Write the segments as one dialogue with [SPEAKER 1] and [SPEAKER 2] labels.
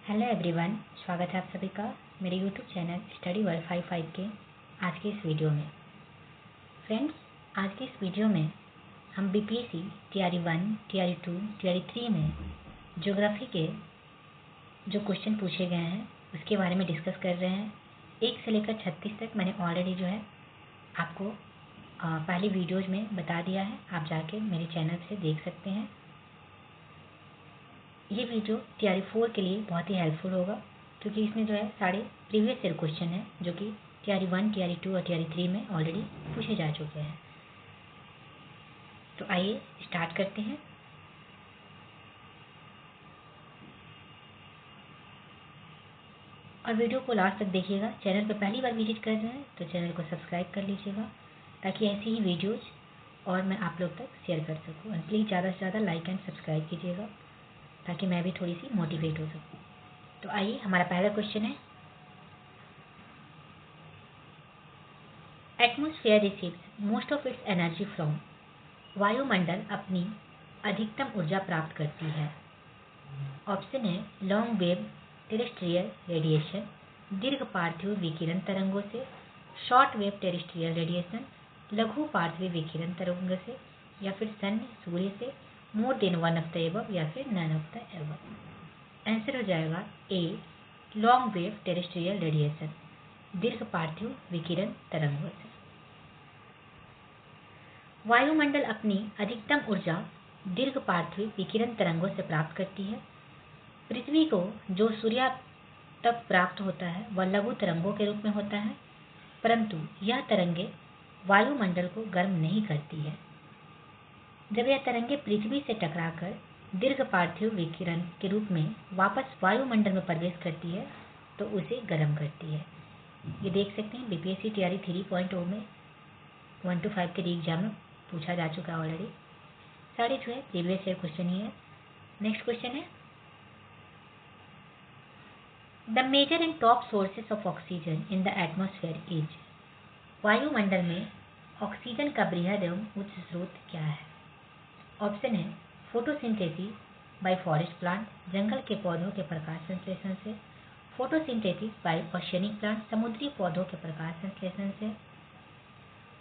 [SPEAKER 1] Hello everyone, स्वागत है आप सभी का मेरे यूट्यूब चैनल स्टडी वर्ल्ड 55 के आज के इस वीडियो में। फ्रेंड्स, आज के इस वीडियो में हम बीपीएससी टीआरई 1, टीआरई 2, टीआरई 3 में ज्योग्राफी के जो क्वेश्चन पूछे गए हैं उसके बारे में डिस्कस कर रहे हैं। 1 से लेकर 36 तक मैंने ऑलरेडी जो है आपको पहले वीडियोज में बता दिया है, आप जाके मेरे चैनल से देख सकते हैं। ये वीडियो टीआरई 4 के लिए बहुत ही हेल्पफुल होगा क्योंकि इसमें जो है सारे प्रीवियस ईयर क्वेश्चन हैं जो कि टीआरई 1, टीआरई 2 और टीआरई 3 में ऑलरेडी पूछे जा चुके हैं। तो आइए स्टार्ट करते हैं। और वीडियो को लास्ट तक देखिएगा। चैनल पर पहली बार विजिट कर रहे हैं तो चैनल को सब्सक्राइब कर लीजिएगा ताकि ऐसी ही वीडियोज और मैं आप लोग तक शेयर कर सकूँ। और प्लीज़ ज़्यादा से ज़्यादा लाइक एंड सब्सक्राइब कीजिएगा ताकि मैं भी थोड़ी सी मोटिवेट हो सकूँ। तो आइए, हमारा पहला क्वेश्चन है, atmosphere receives most of its energy from. वायुमंडल अपनी अधिकतम ऊर्जा प्राप्त करती है। ऑप्शन है लॉन्ग वेव टेरेस्ट्रियल रेडिएशन, दीर्घ पार्थिव विकिरण तरंगों से, शॉर्ट वेव टेरेस्ट्रियल रेडिएशन, लघु पार्थिव विकिरण तरंगों से, या फिर सन सूर्य से, more than one of the above, या फिर none of the above. Answer हो जाएगा A, long wave terrestrial radiation, दीर्घ पार्थिव विकिरण तरंगों से। वायुमंडल अपनी अधिकतम ऊर्जा दीर्घ पार्थिव विकिरण तरंगों से प्राप्त करती है। पृथ्वी को जो सूर्य तक प्राप्त होता है वह लघु तरंगों के रूप में होता है, परंतु यह तरंगे वायुमंडल को गर्म नहीं करती है। जब यह तरंगे पृथ्वी से टकराकर दीर्घ पार्थिव विकिरण के रूप में वापस वायुमंडल में प्रवेश करती है तो उसे गर्म करती है। ये देख सकते हैं बीपीएससी टीआरई 3.0 में 1 to 5 के एग्जाम में पूछा जा चुका है ऑलरेडी। सारे जो है प्रीवियस ईयर क्वेश्चन ही है। नेक्स्ट क्वेश्चन है, the major and top sources of oxygen in the atmosphere is. वायुमंडल में ऑक्सीजन का बृहद एवं उच्च स्रोत क्या है? ऑप्शन है फोटोसिंथेसिस बाय फॉरेस्ट प्लांट, जंगल के पौधों के प्रकाश संश्लेषण से, फोटोसिंथेसिस बाय ओशियनिक प्लांट, समुद्री पौधों के प्रकाश संश्लेषण से,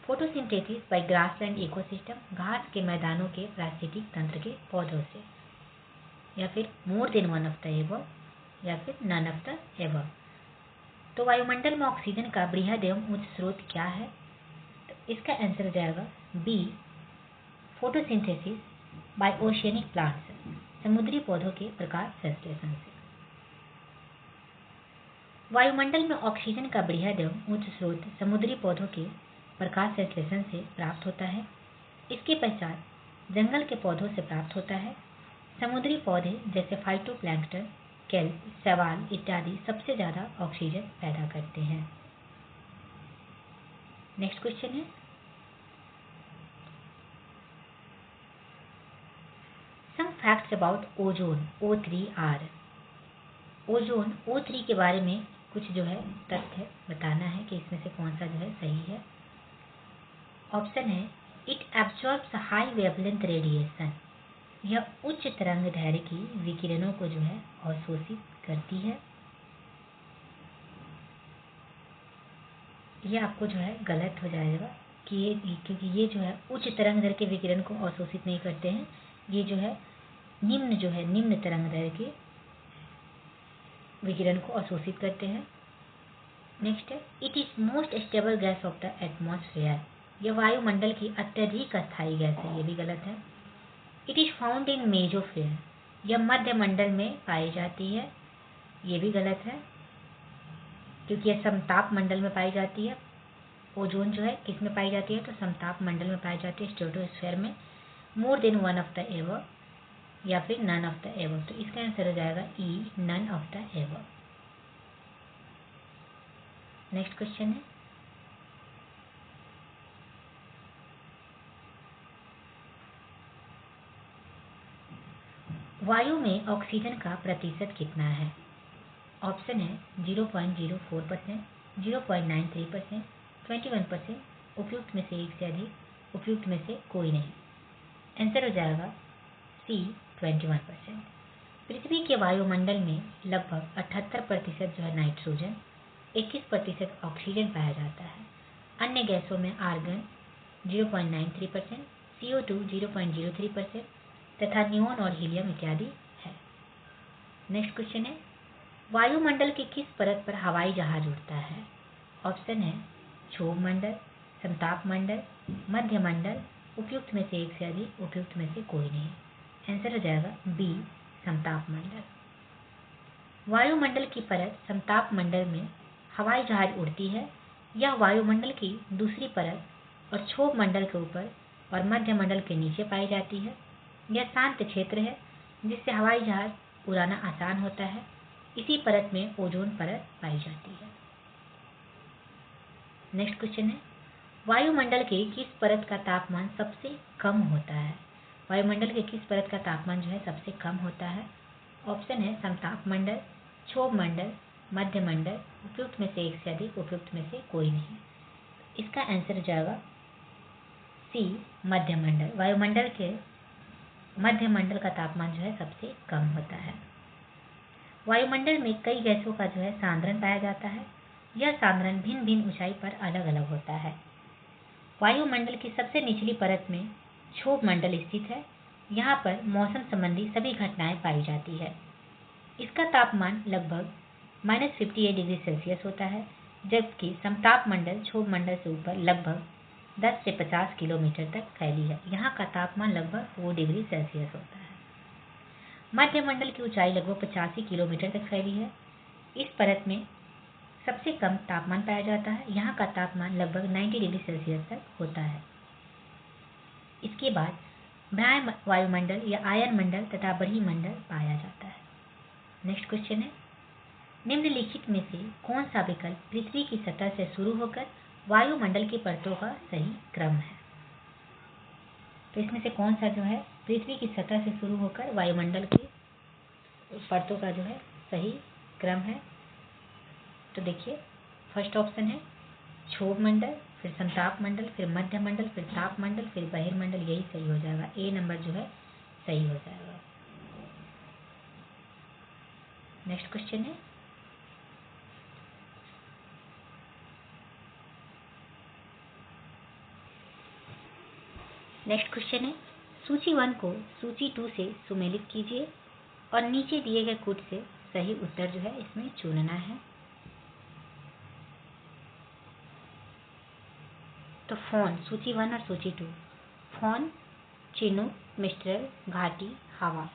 [SPEAKER 1] फोटोसिंथेसिस बाय ग्रासलैंड इकोसिस्टम, घास के मैदानों के पारिस्थितिक तंत्र के पौधों से, या फिर more than one of the above, या फिर नन ऑफ द एबव। तो वायुमंडल में ऑक्सीजन का बृहद एवं उच्च स्रोत क्या है? तो इसका आंसर हो जाएगा B, photosynthesis by oceanic plants, समुद्री पौधों के प्रकाश संश्लेषण से। वायुमंडल में ऑक्सीजन का बृहद एवं उच्च स्रोत समुद्री पौधों के प्रकाश संश्लेषण से प्राप्त होता है। इसकी पहचान जंगल के पौधों से प्राप्त होता है। समुद्री पौधे जैसे फाइटोप्लैंक्टन, केल्प, शैवाल इत्यादि सबसे ज्यादा ऑक्सीजन पैदा करते हैं। नेक्स्ट क्वेश्चन है, some facts about ozone O3 are. Ozone O3 के बारे में कुछ जो है तथ्य बताना है कि इसमें से कौन सा जो है सही है। ऑप्शन है it absorbs high wavelength radiation, यह उच्च तरंग दैर्घ्य की विकिरणों को जो है अवशोषित करती है। ये आपको जो है गलत हो जाएगा कि ये, क्योंकि ये जो है उच्च तरंग दैर्घ्य के विकिरण को अवशोषित नहीं करते हैं। ये जो है निम्न तरंग दैर्घ्य के विकिरण को अवशोषित करते हैं। नेक्स्ट है, it is most stable gas off the atmosphere, यह वायुमंडल की अत्यधिक अस्थायी गैस है। ये भी गलत है। It is found in mesosphere, यह मध्य मंडल में पाई जाती है। ये भी गलत है क्योंकि यह समताप मंडल में पाई जाती है। ओजोन जो है किस में पाई जाती है? तो समताप मंडल में पाई जाती है, स्ट्रेटोस्फीयर में, मोर than one of the above, या फिर नन ऑफ द एबव। तो इसका आंसर हो जाएगा E, none of the above. Next question है, वायु में ऑक्सीजन का प्रतिशत कितना है? ऑप्शन है 0.04%, 0.93%, 21%, उपयुक्त में से एक से अधिक, उपयुक्त में से कोई नहीं। आंसर हो जाएगा सी, 21%। पृथ्वी के वायुमंडल में लगभग 78% जो है नाइट्रोजन, 21% ऑक्सीजन पाया जाता है। अन्य गैसों में आर्गन 0.93%, CO2 0.03% तथा नियोन और हीलियम इत्यादि है। नेक्स्ट क्वेश्चन है, वायुमंडल के किस परत पर हवाई जहाज उड़ता है? ऑप्शन है क्षोभ मंडल, संताप मंडल, मध्य मंडल, उपयुक्त में से एक से अधिक, उपयुक्त में से कोई नहीं। आंसर हो जाएगा बी, संताप मंडल। वायुमंडल की परत संताप मंडल में हवाई जहाज उड़ती है। यह वायुमंडल की दूसरी परत और क्षोभ मंडल के ऊपर और मध्य मंडल के नीचे पाई जाती है। यह शांत क्षेत्र है जिससे हवाई जहाज उड़ाना आसान होता है। इसी परत में ओजोन परत पाई जाती है। नेक्स्ट क्वेश्चन है, वायुमंडल के किस परत का तापमान सबसे कम होता है? वायुमंडल के किस परत का तापमान जो है सबसे कम होता है? ऑप्शन है समताप मंडल, क्षोभ मंडल, मध्य मंडल, उपयुक्त में से एक से अधिक, उपयुक्त में से कोई नहीं। इसका आंसर हो जाएगा सी, मध्य मंडल। वायुमंडल के मध्य मंडल का तापमान जो है सबसे कम होता है। वायुमंडल में कई गैसों का जो है सांद्रण पाया जाता है। यह सांद्रण भिन्न भिन्न ऊंचाई पर अलग अलग होता है। वायुमंडल की सबसे निचली परत में क्षोभ मंडल स्थित है। यहाँ पर मौसम संबंधी सभी घटनाएं पाई जाती है। इसका तापमान लगभग -58 डिग्री सेल्सियस होता है, जबकि समताप मंडल क्षोभ मंडल से ऊपर लगभग 10 से 50 किलोमीटर तक फैली है। यहाँ का तापमान लगभग 4 डिग्री सेल्सियस होता है। मध्य मंडल की ऊंचाई लगभग 85 किलोमीटर तक फैली है। इस परत में सबसे कम तापमान पाया जाता है। यहाँ का तापमान लगभग 90 डिग्री सेल्सियस तक होता है। इसके बाद बाह्य वायुमंडल या आयन मंडल तथा बहिर्मंडल पाया जाता है। नेक्स्ट क्वेश्चन है, निम्नलिखित में से कौन सा विकल्प पृथ्वी की सतह से शुरू होकर वायुमंडल की परतों का सही क्रम है? तो इसमें से कौन सा जो है पृथ्वी की सतह से शुरू होकर वायुमंडल की परतों का जो है सही क्रम है? तो देखिए, फर्स्ट ऑप्शन है क्षोभ मंडल, फिर संताप मंडल, फिर मध्य मंडल, फिर ताप मंडल, फिर बहिर्मंडल। यही सही हो जाएगा, ए नंबर जो है सही हो जाएगा। नेक्स्ट क्वेश्चन है, सूची 1 को सूची 2 से सुमेलित कीजिए और नीचे दिए गए कूट से सही उत्तर जो है इसमें चुनना है। तो फोन, सूची 1 और सूची 2, फोन, चिनूक, मिस्ट्रल, घाटी, हवा।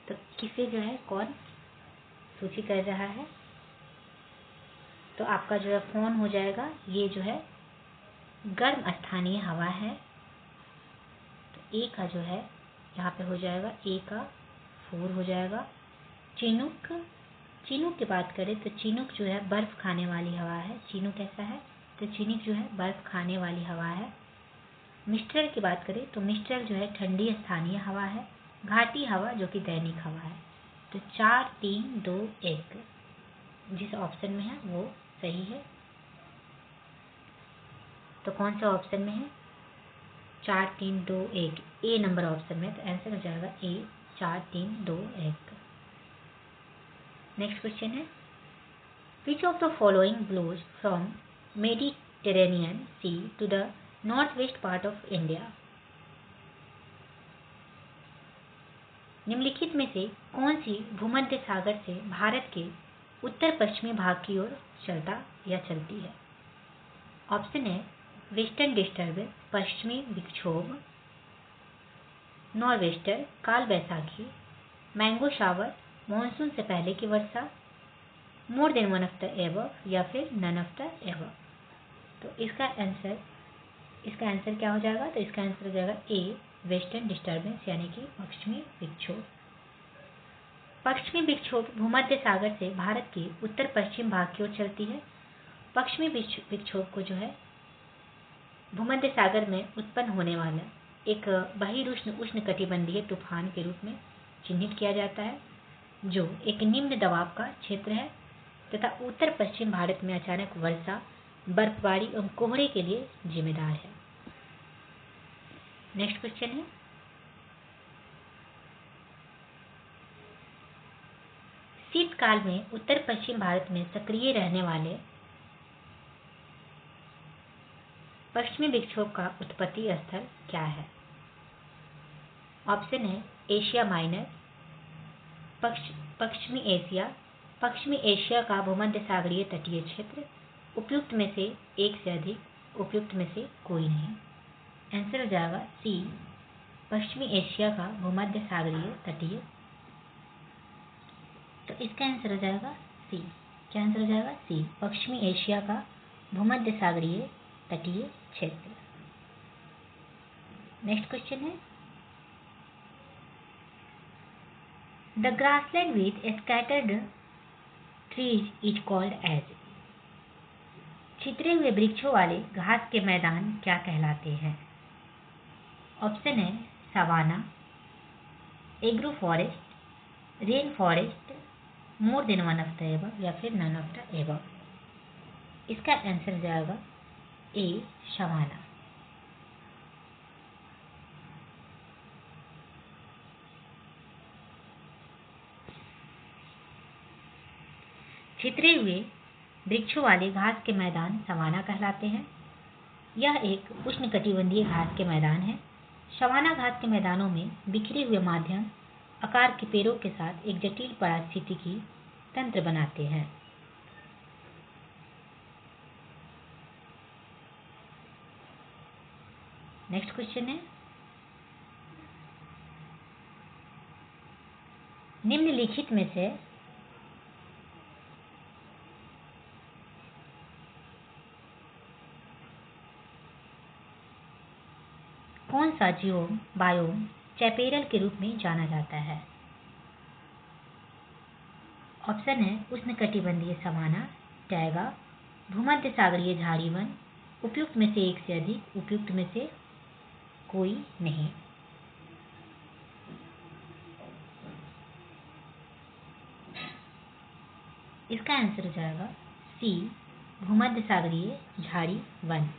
[SPEAKER 1] तो किसे जो है कौन सूची कर रहा है? तो आपका जो है फोन हो जाएगा। ये जो है गर्म स्थानीय हवा है। तो ए का जो है यहाँ पे हो जाएगा, ए का 4 हो जाएगा। चिनूक, चिनूक की बात करें तो चिनूक जो है बर्फ खाने वाली हवा है। चिनूक कैसा है? तो चिनूक जो है बर्फ खाने वाली हवा है। मिस्ट्रल की बात करें तो मिस्ट्रल जो है ठंडी स्थानीय हवा है। घाटी हवा जो कि दैनिक हवा है। तो 4, 3, 2, 1 जिस ऑप्शन में है वो सही है। तो कौन सा ऑप्शन में है? 4, 3, 2, 1, ए नंबर ऑप्शन में। तो आंसर हो जाएगा ए, 4, 3, 2, 1। नेक्स्ट क्वेश्चन है, which of the following blows from Mediterranean Sea to the north west part of India? निम्नलिखित में से कौन सी भूमध्य सागर से भारत के उत्तर पश्चिमी भाग की ओर चलता या चलती है? ऑप्शन है वेस्टर्न डिस्टर्बेंस, पश्चिमी विक्षोभ, नॉर्वेस्टर, काल बैसाखी, मैंगो शावर, मॉनसून से पहले की वर्षा, more than one of the above या फिर नन ऑफ द एबव। तो इसका आंसर क्या हो जाएगा? तो इसका आंसर हो जाएगा ए, वेस्टर्न डिस्टर्बेंस यानी कि पश्चिमी विक्षोभ। पश्चिमी विक्षोभ भूमध्य सागर से भारत के उत्तर पश्चिम भाग की ओर चलती है। पश्चिमी विक्षोभ को जो है भूमध्य सागर में उत्पन्न होने वाला एक बहिरुष्ण उष्णकटिबंधीय तूफान के रूप में चिन्हित किया जाता है, जो एक निम्न दबाव का क्षेत्र है तथा उत्तर पश्चिम भारत में अचानक वर्षा, बर्फबारी और कोहरे के लिए जिम्मेदार है। नेक्स्ट क्वेश्चन है, शीतकाल में उत्तर पश्चिम भारत में सक्रिय रहने वाले पश्चिमी विक्षोभ का उत्पत्ति स्थल क्या है? ऑप्शन है एशिया माइनर, पश्चिमी एशिया, पश्चिमी एशिया का भूमध्य सागरीय तटीय क्षेत्र, उपयुक्त में से एक से अधिक, उपयुक्त में से कोई नहीं। आंसर हो जाएगा सी, पश्चिमी एशिया का भूमध्य सागरीय तटीय। तो इसका आंसर हो जाएगा सी। क्या आंसर हो जाएगा? सी, पश्चिमी एशिया का भूमध्य सागरीय तटीय क्षेत्र। नेक्स्ट क्वेश्चन है, the grassland with scattered trees is called as. छितरे हुए वृक्षों वाले घास के मैदान क्या कहलाते हैं? ऑप्शन है savanna, agro forest, rain forest, more than one of the above या फिर नन ऑफ द एबव। इसका आंसर हो जाएगा ए, सवाना। छितरे हुए वृक्षों वाले घास के मैदान सवाना कहलाते हैं। यह एक उष्णकटिबंधीय घास के मैदान है। सवाना घास के मैदानों में बिखरे हुए माध्यम आकार के पेड़ों के साथ एक जटिल पारिस्थितिकी तंत्र बनाते हैं। नेक्स्ट क्वेश्चन है, निम्नलिखित में से कौन सा बायोम चैपेरल के रूप में जाना जाता है? ऑप्शन है उष्णकटिबंधीय सवाना, टैगा, भूमध्य सागरीय झाड़ी वन, उपयुक्त में से एक से अधिक, उपयुक्त में से कोई नहीं। इसका आंसर हो जाएगा सी, भूमध्य सागरीय झाड़ी वन।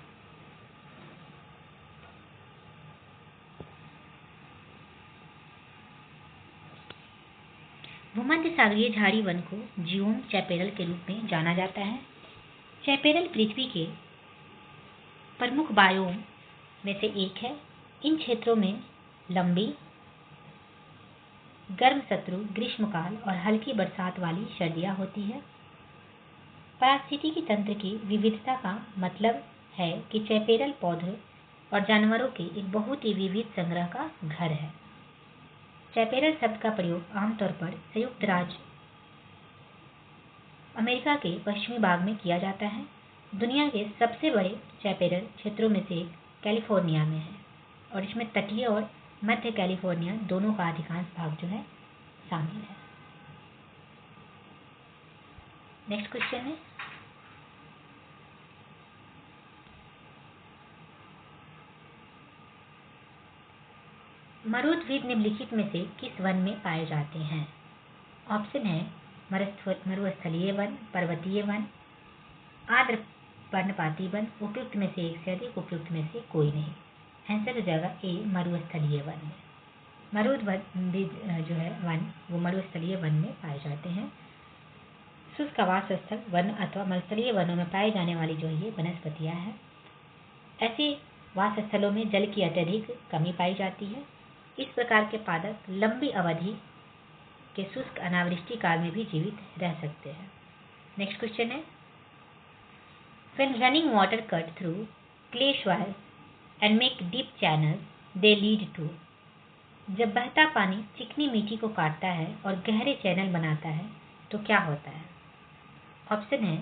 [SPEAKER 1] भूमध्य सागरीय झाड़ी वन को जियोम चैपेरल के रूप में जाना जाता है। चैपेरल पृथ्वी के प्रमुख बायोम में से एक है। इन क्षेत्रों में लंबी गर्म शत्रु ग्रीष्मकाल और हल्की बरसात वाली सर्दियां होती है। पारिस्थितिकी तंत्र की विविधता का मतलब है कि चैपेरल पौधों और जानवरों के एक बहुत ही विविध संग्रह का घर है। चैपेरल शब्द का प्रयोग आमतौर पर संयुक्त राज्य अमेरिका के पश्चिमी भाग में किया जाता है। दुनिया के सबसे बड़े चैपेरल क्षेत्रों में से एक कैलिफोर्निया में है और इसमें तटीय और मध्य कैलिफोर्निया दोनों का अधिकांश भाग जो है शामिल है। नेक्स्ट क्वेश्चन है, मरुद्वीप निम्नलिखित में से किस वन में पाए जाते हैं? ऑप्शन है मरुस्थलीय वन, पर्वतीय वन, आर्द्र पर्णपाती वन, उपयुक्त में से एक से अधिक, उपयुक्त में से कोई नहीं। आंसर हो जाएगा ए, मरुस्थलीय वन में। जो है वन वो मरुस्थलीय वन में पाए जाते हैं। शुष्क आवास स्थल वन अथवा मरुस्थलीय वनों में पाए जाने वाली जो ये वनस्पतियां हैं, ऐसे वास स्थलों में जल की अत्यधिक कमी पाई जाती है। इस प्रकार के पादप लंबी अवधि के शुष्क अनावृष्टि काल में भी जीवित रह सकते हैं। नेक्स्ट क्वेश्चन है, when running water cut through clay soil and make deep channels, they lead to। जब बहता पानी चिकनी मिट्टी को काटता है और गहरे चैनल बनाता है तो क्या होता है? ऑप्शन है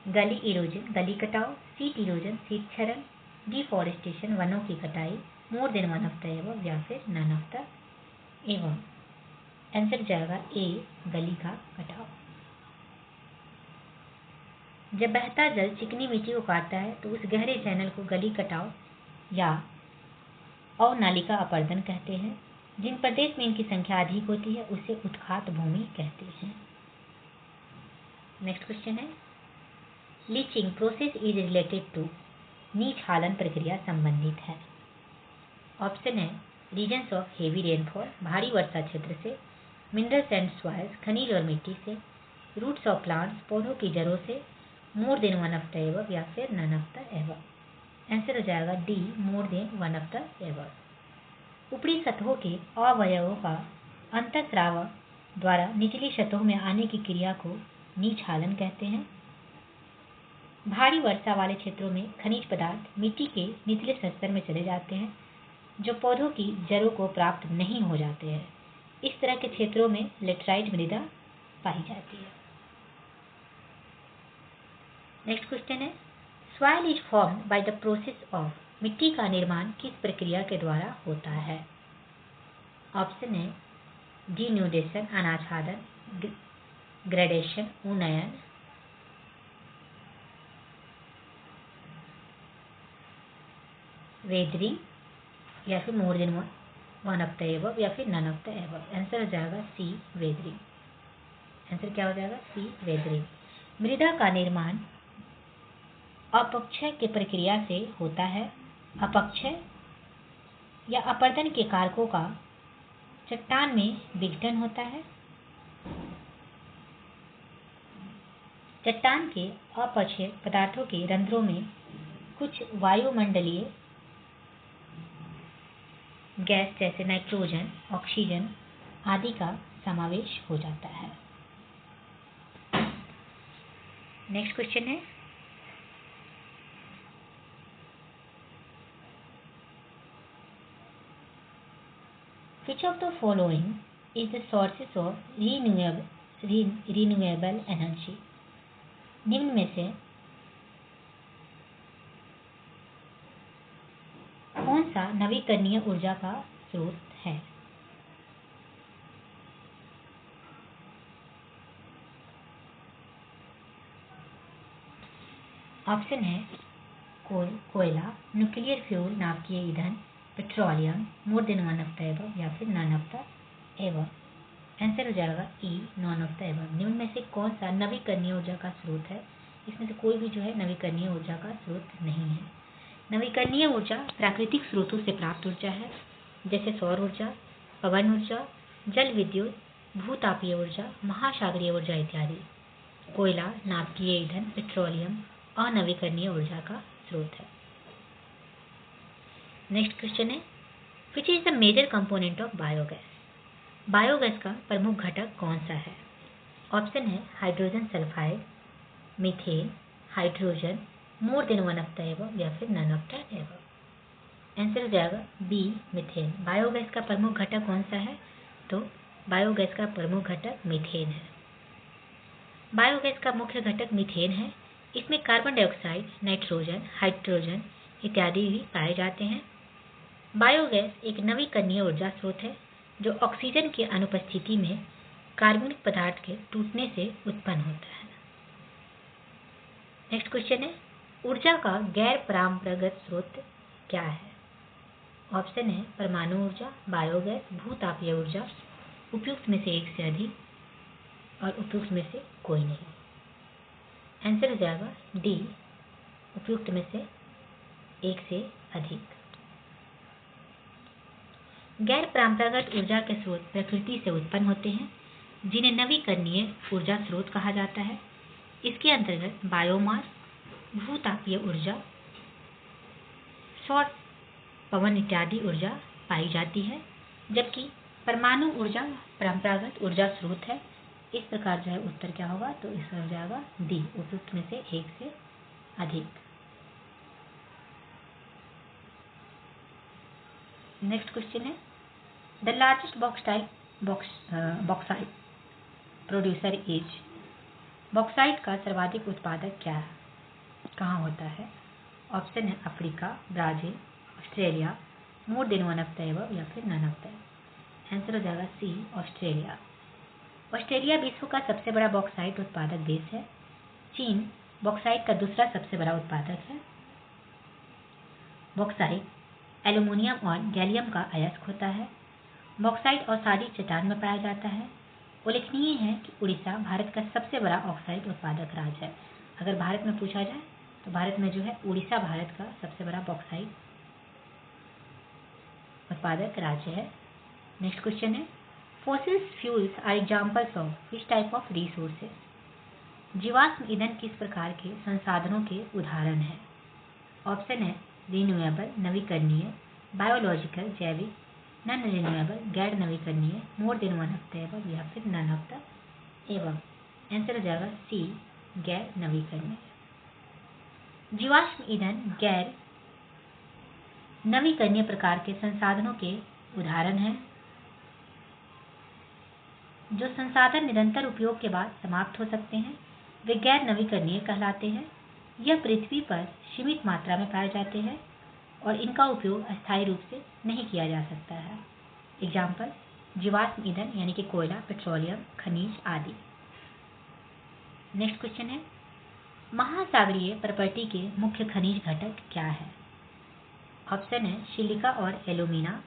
[SPEAKER 1] गली इरोजन, गली कटाव, सीट इरोजन, सीट क्षरण, डिफॉरेस्टेशन, वनों की कटाई, more than one of the above या फिर none of the above. Answer जाएगा ए, गली का कटाव। जब बहता जल चिकनी मिट्टी को काटता है तो उस गहरे चैनल को गली कटाव या अवनालिका अपरदन कहते हैं। जिन प्रदेश में इनकी संख्या अधिक होती है उसे उत्खात भूमि कहते हैं। नेक्स्ट क्वेश्चन है, leaching process is related to, नीच हालन प्रक्रिया संबंधित है। ऑप्शन है रीजन्स ऑफ हेवी रेनफॉल, भारी वर्षा क्षेत्र से, मिनरल्स एंड सॉइल्स, खनिज और मिट्टी से, रूट्स ऑफ प्लांट्स, पौधों की जड़ों से, more than one of the above या फिर none of the above. Answer हो जाएगा D, more than one of the above. ऊपरी सतहों के अवयवों का अंतःस्राव द्वारा निचली सतहों में आने की क्रिया को निछालन कहते हैं। भारी वर्षा वाले क्षेत्रों में खनिज पदार्थ मिट्टी के निचले स्तर में चले जाते हैं, जो पौधों की जड़ों को प्राप्त नहीं हो जाते हैं। इस तरह के क्षेत्रों में लेटराइट मृदा पाई जाती है। नेक्स्ट क्वेश्चन है, soil is formed by the process of, मिट्टी का निर्माण किस प्रक्रिया के द्वारा होता है? ऑप्शन है डिन्यूडेशन अनाच्छादन, ग्रेडेशन उन्नयन, वेदरिंग या फिर more than one of the above या फिर none of the above. Answer हो जाएगा सी, वेदरिंग। आंसर क्या हो जाएगा? C, weathering. मृदा का निर्माण अपक्षय की प्रक्रिया से होता है। अपक्षय या अपर्दन के कारकों का चट्टान में विघटन होता है। चट्टान के अपक्षय पदार्थों के रंध्रों में कुछ वायुमंडलीय गैस जैसे नाइट्रोजन, ऑक्सीजन आदि का समावेश हो जाता है। नेक्स्ट क्वेश्चन है, which of the following is the sources of renewable energy? निम्न में से कौन सा नवीकरणीय ऊर्जा का स्रोत है? ऑप्शन है कोयला, न्यूक्लियर फ्यूल, नाभिकीय ईंधन, petroleum, more than one of the above या फिर none of the above. Answer हो जाएगा E, none of the above. निम्न में से कौन सा नवीकरणीय ऊर्जा का स्रोत है? इसमें से कोई भी जो है नवीकरणीय ऊर्जा का स्रोत नहीं है। नवीकरणीय ऊर्जा प्राकृतिक स्रोतों से प्राप्त ऊर्जा है, जैसे सौर ऊर्जा, पवन ऊर्जा, जल विद्युत, भूतापीय ऊर्जा, महासागरीय ऊर्जा इत्यादि। कोयला, नाभिकीय ईंधन, पेट्रोलियम अनवीकरणीय ऊर्जा का स्रोत है। नेक्स्ट क्वेश्चन है, which is the major component of biogas? Biogas का प्रमुख घटक कौन सा है? ऑप्शन है hydrogen sulphide, methane, hydrogen, more than one of the above या फिर none of the above. Answer हो जाएगा बी, मीथेन। बायोगैस का प्रमुख घटक कौन सा है? तो बायोगैस का प्रमुख घटक मीथेन है। बायोगैस का मुख्य घटक मीथेन है। इसमें कार्बन डाइऑक्साइड, नाइट्रोजन, हाइड्रोजन इत्यादि भी पाए जाते हैं। बायोगैस एक नवीकरणीय ऊर्जा स्रोत है जो ऑक्सीजन की अनुपस्थिति में कार्बनिक पदार्थ के टूटने से उत्पन्न होता है। नेक्स्ट क्वेश्चन है, ऊर्जा का गैर परंपरागत स्रोत क्या है? ऑप्शन है परमाणु ऊर्जा, बायोगैस, भूतापीय ऊर्जा, उपयुक्त में से एक से अधिक और उपयुक्त में से कोई नहीं। आंसर हो जाएगा डी, उपयुक्त में से एक से अधिक। गैर परंपरागत ऊर्जा के स्रोत प्रकृति से उत्पन्न होते हैं, जिन्हें नवीकरणीय ऊर्जा स्रोत कहा जाता है। इसके अंतर्गत बायोमास, भूतापीय ऊर्जा, सौर, पवन इत्यादि ऊर्जा पाई जाती है, जबकि परमाणु ऊर्जा परंपरागत ऊर्जा स्रोत है। इस प्रकार जो है उत्तर क्या होगा? तो इसका हो जाएगा डी, उपयुक्त में से एक से अधिक। नेक्स्ट क्वेश्चन है, the largest bauxite producer is? Bauxite का सर्वाधिक उत्पादक क्या है, कहाँ होता है? ऑप्शन है Africa, Brazil, Australia, more than one of the above या फिर none of the above. Answer हो जाएगा सी, ऑस्ट्रेलिया। ऑस्ट्रेलिया विश्व का सबसे बड़ा बॉक्साइट उत्पादक देश है। चीन बॉक्साइट का दूसरा सबसे बड़ा उत्पादक है। बॉक्साइट एल्यूमिनियम और गैलियम का अयस्क होता है। बॉक्साइट अवसादी चट्टान में पाया जाता है। उल्लेखनीय है कि उड़ीसा भारत का सबसे बड़ा ऑक्साइड उत्पादक राज्य है। अगर भारत में पूछा जाए तो भारत में जो है उड़ीसा भारत का सबसे बड़ा बॉक्साइट उत्पादक राज्य है। नेक्स्ट क्वेश्चन है, Fossil fuels are examples of which type of resources? जीवाश्म ईंधन किस प्रकार के संसाधनों के उदाहरण हैं? ऑप्शन है रिन्यूएबल नवीकरणीय, बायोलॉजिकल जैविक, नॉन रिन्यूएबल गैर नवीकरणीय, more than one of the above या फिर none of the above. Answer हो जाएगा सी गैर नवीकरणीय। जीवाश्म ईंधन गैर नवीकरणीय प्रकार के संसाधनों के उदाहरण हैं। जो संसाधन निरंतर उपयोग के बाद समाप्त हो सकते हैं वे गैर नवीकरणीय कहलाते हैं। यह पृथ्वी पर सीमित मात्रा में पाए जाते हैं और इनका उपयोग अस्थायी रूप से नहीं किया जा सकता है। एग्जाम्पल जीवाश्म ईंधन यानी कि कोयला, पेट्रोलियम, खनिज आदि। नेक्स्ट क्वेश्चन है महासागरीय प्रॉपर्टी के मुख्य खनिज घटक क्या है? ऑप्शन है सिलिका और एल्यूमिना,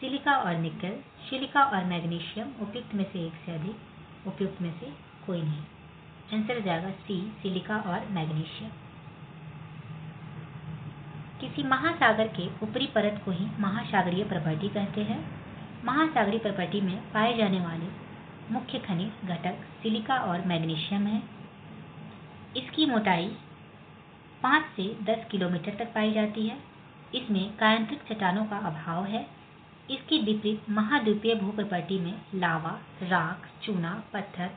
[SPEAKER 1] सिलिका और निकल, सिलिका और मैग्नीशियम, उपयुक्त में से एक से अधिक, उपयुक्त में से कोई नहीं। आंसर हो जाएगा सी सिलिका और मैग्नीशियम। किसी महासागर के ऊपरी परत को ही महासागरीय प्रॉपर्टी कहते हैं। महासागरीय प्रॉपर्टी में पाए जाने वाले मुख्य खनिज घटक सिलिका और मैग्नीशियम है। इसकी मोटाई 5 से 10 किलोमीटर तक पाई जाती है। इसमें कायांत्रिक चट्टानों का अभाव है। इसके विपरीत महाद्वीपीय भूप्रॉपर्टी में लावा, राख, चूना पत्थर,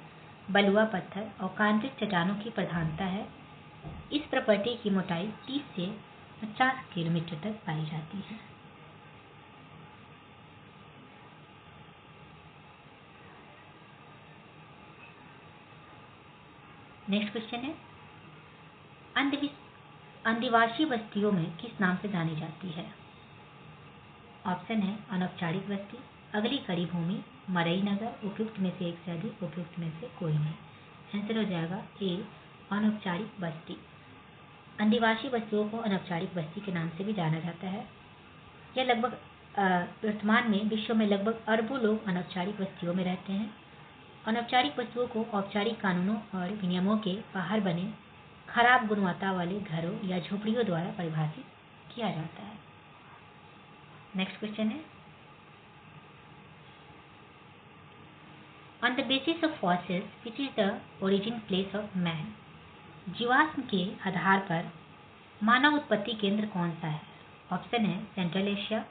[SPEAKER 1] बलुआ पत्थर और कायांत्रिक चट्टानों की प्रधानता है। इस प्रॉपर्टी की मोटाई 30 से 50 किलोमीटर तक पाई जाती है। नेक्स्ट क्वेश्चन है आदिवासी बस्तियों में किस नाम से जानी जाती है? ऑप्शन है अनौपचारिक बस्ती, अगली कड़ी भूमि, मरई नगर, उपयुक्त में से एक से अधिक, उपयुक्त में से कोई नहीं। आंसर हो जाएगा ए अनौपचारिक बस्ती। आदिवासी बस्तियों को अनौपचारिक बस्ती के नाम से भी जाना जाता है। यह लगभग वर्तमान में विश्व में लगभग अरबों लोग अनौपचारिक बस्तियों में रहते हैं। अनौपचारिक बस्तियों को औपचारिक कानूनों और विनियमों के बाहर बने खराब गुणवत्ता वाले घरों या झोपड़ियों द्वारा परिभाषित किया जाता है। नेक्स्ट क्वेश्चन है on the basis of fossils which is the origin place of man? जीवाश्म के आधार पर मानव उत्पत्ति केंद्र कौन सा है? ऑप्शन है central Asia,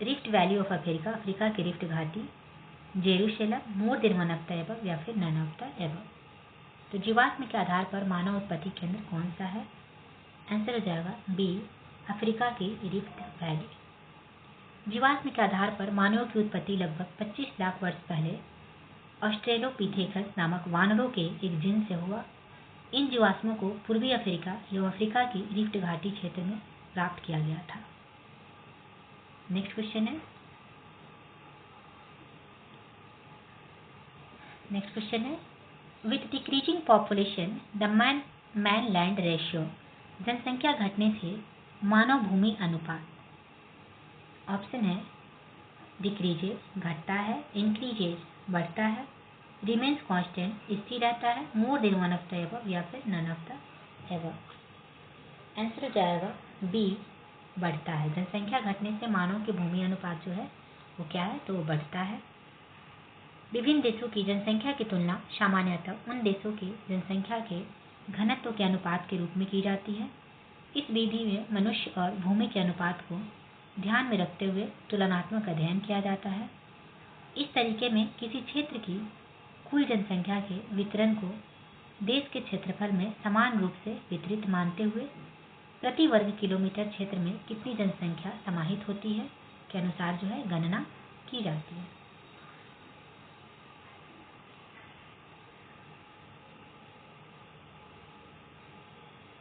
[SPEAKER 1] rift valley of Africa, Africa की रिफ्ट घाटी, Jerusalem, more than one of the above या फिर नन ऑफ द एबव। तो जीवाश्म के आधार पर मानव उत्पत्ति केंद्र कौन सा है? आंसर हो जाएगा बी अफ्रीका की रिफ्ट वैली। जीवाश्म के आधार पर मानव की उत्पत्ति लगभग 25 लाख वर्ष पहले ऑस्ट्रेलोपिथेकस नामक वानरों के एक जीन से हुआ। इन जीवाश्मों को पूर्वी अफ्रीका एवं अफ्रीका की रिफ्ट घाटी क्षेत्र में प्राप्त किया गया था। नेक्स्ट क्वेश्चन है with decreasing population the man land ratio, जनसंख्या घटने से मानव भूमि अनुपात। ऑप्शन है डिक्रीजेज घटता है, इंक्रीजेज बढ़ता है, रिमेन्स कांस्टेंट स्थिर रहता है, more than one of the above या फिर none of the above. Answer हो जाएगा बी बढ़ता है। जनसंख्या घटने से मानव की भूमि अनुपात जो है वो क्या है तो वो बढ़ता है। विभिन्न देशों की जनसंख्या की तुलना सामान्यतः उन देशों की जनसंख्या के घनत्व के अनुपात के रूप में की जाती है। इस विधि में मनुष्य और भूमि के अनुपात को ध्यान में रखते हुए तुलनात्मक अध्ययन किया जाता है। इस तरीके में किसी क्षेत्र की कुल जनसंख्या के वितरण को देश के क्षेत्रफल में समान रूप से वितरित मानते हुए प्रति वर्ग किलोमीटर क्षेत्र में कितनी जनसंख्या समाहित होती है के अनुसार जो है गणना की जाती है।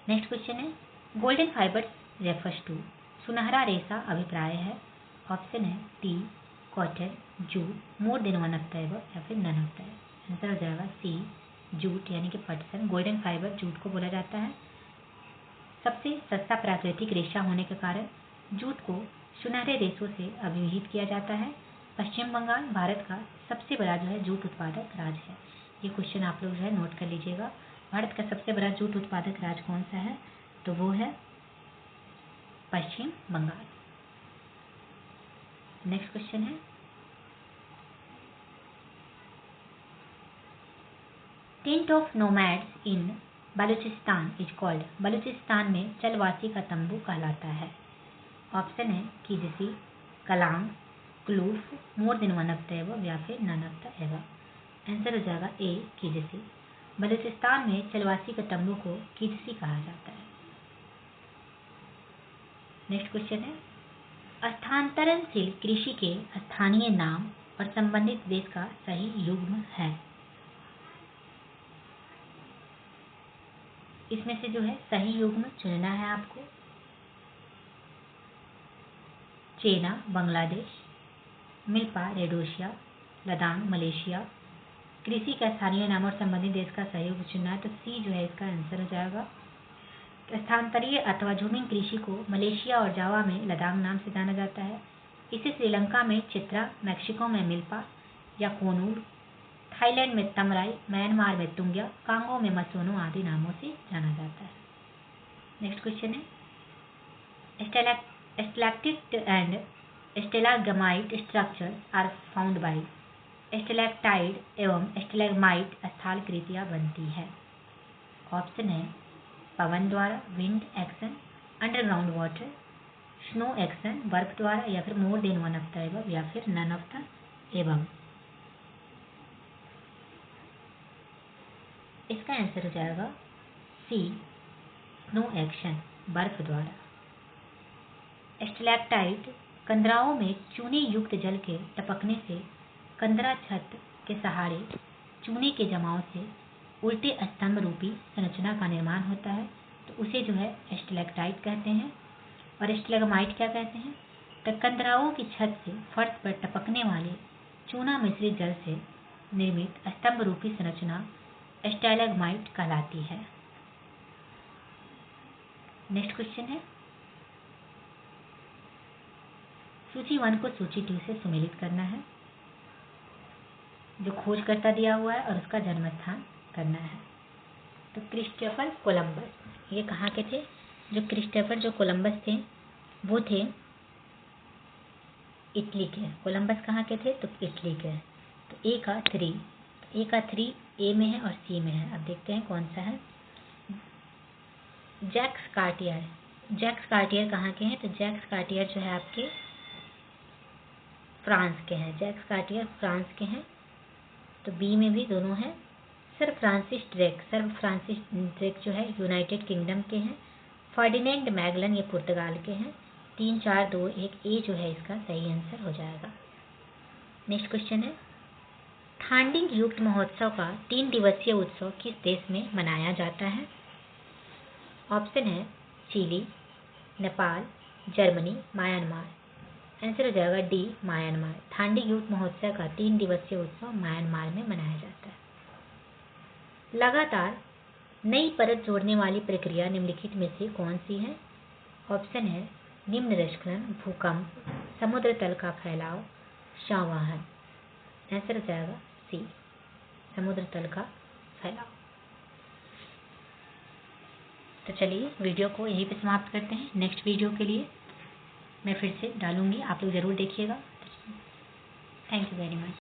[SPEAKER 1] नेक्स्ट क्वेश्चन है गोल्डन फाइबर रेफर्स टू, सुनहरा रेशा अभिप्राय है। ऑप्शन है tea cotton, jute, more than one of the above या फिर none of the above. Answer हो जाएगा सी जूट यानी कि पटसन। गोल्डन फाइबर जूट को बोला जाता है। सबसे सस्ता प्राकृतिक रेशा होने के कारण जूट को सुनहरे रेशों से अभिहित किया जाता है। पश्चिम बंगाल भारत का सबसे बड़ा जो है जूट उत्पादक राज्य है। ये क्वेश्चन आप लोग जो है नोट कर लीजिएगा। भारत का सबसे बड़ा जूट उत्पादक राज्य कौन सा है तो वो है पश्चिम बंगाल। नेक्स्ट क्वेश्चन है tent of nomads in Baluchistan is called, Baluchistan में चलवासी का तंबू कहलाता है। ऑप्शन है कीजसी, कलांग, क्लूफ, more than one of the above या फिर none of the above. Answer हो जाएगा ए कीजसी। बलूचिस्तान में चलवासी के तंबू को कीजसी कहा जाता है। नेक्स्ट क्वेश्चन है स्थानांतरणशील कृषि के स्थानीय नाम और संबंधित देश का सही युग्म है। इसमें से जो है सही युग्म चुनना है आपको। चेना बांग्लादेश, मिल्पा रेडोशिया, लदांग मलेशिया। कृषि का स्थानीय नाम और संबंधित देश का सही युग्म चुनना है, तो सी जो है इसका आंसर हो जाएगा। स्थानांतरीय अथवा झूमिंग कृषि को मलेशिया और जावा में लदांग नाम से जाना जाता है। इसे श्रीलंका में चित्रा, मैक्सिको में मिल्पा या कोनूर, थाईलैंड में तमराई, म्यांमार में तुंग्या, कांगो में मसोनो आदि नामों से जाना जाता है। नेक्स्ट क्वेश्चन है stalactite and stalagmite structures are found by, stalactite एवं स्टेलेग्माइट स्थलाकृतियां बनती है। ऑप्शन है पवन द्वारा, wind action, underground water, snow action, बर्फ द्वारा या फिर more than one of the above या फिर नन ऑफ द एबव। इसका आंसर हो जाएगा सी स्नो एक्शन, बर्फ द्वारा। स्टैलेक्टाइट कंदराओं में चूने युक्त जल के टपकने से कंदरा छत के सहारे चूने के जमाव से उल्टे स्तंभ रूपी संरचना का निर्माण होता है, तो उसे जो है स्टैलेक्टाइट कहते हैं। और स्टेलेग्माइट क्या कहते हैं, तो कंदराओं की छत से फर्श पर टपकने वाले चूना मिश्रित जल से निर्मित स्तंभ रूपी संरचना स्टेलेग्माइट कहलाती है। नेक्स्ट क्वेश्चन है सूची 1 को सूची 2 से सुमेलित करना है। जो खोजकर्ता दिया हुआ है और उसका जन्म स्थान करना है। तो क्रिस्टोफर कोलंबस ये कहाँ के थे, जो कोलंबस थे वो थे इटली के। कोलंबस कहाँ के थे, तो इटली के। तो ए का 3 ए में है और सी में है। अब देखते हैं कौन सा है। जैक्स कार्टियर कहाँ के हैं, तो जैक्स कार्टियर जो है आपके फ्रांस के हैं। जैक्स कार्टियर फ्रांस के हैं। तो बी में भी दोनों हैं। सर फ्रांसिस ड्रेक जो है यूनाइटेड किंगडम के हैं। फर्डिनेंड मैगलन ये पुर्तगाल के हैं। 3 4 2 1 ए जो है इसका सही आंसर हो जाएगा। नेक्स्ट क्वेश्चन है थांडिंग युक्त महोत्सव का 3 दिवसीय उत्सव किस देश में मनाया जाता है। ऑप्शन है Chile, Nepal, Germany, Myanmar. Answer हो जाएगा डी म्यांमार। थांडिंग युक्त महोत्सव का 3 दिवसीय उत्सव म्यांमार में मनाया जाता है। लगातार नई परत जोड़ने वाली प्रक्रिया निम्नलिखित में से कौन सी है। ऑप्शन है निम्न रस्खलन, भूकंप, समुद्र तल का फैलाव, संवहन। आंसर हो जाएगा सी समुद्र तल का फैलाव। तो चलिए वीडियो को यहीं पे समाप्त करते हैं। नेक्स्ट वीडियो के लिए मैं फिर से डालूंगी, आप लोग ज़रूर देखिएगा। Thank you very much.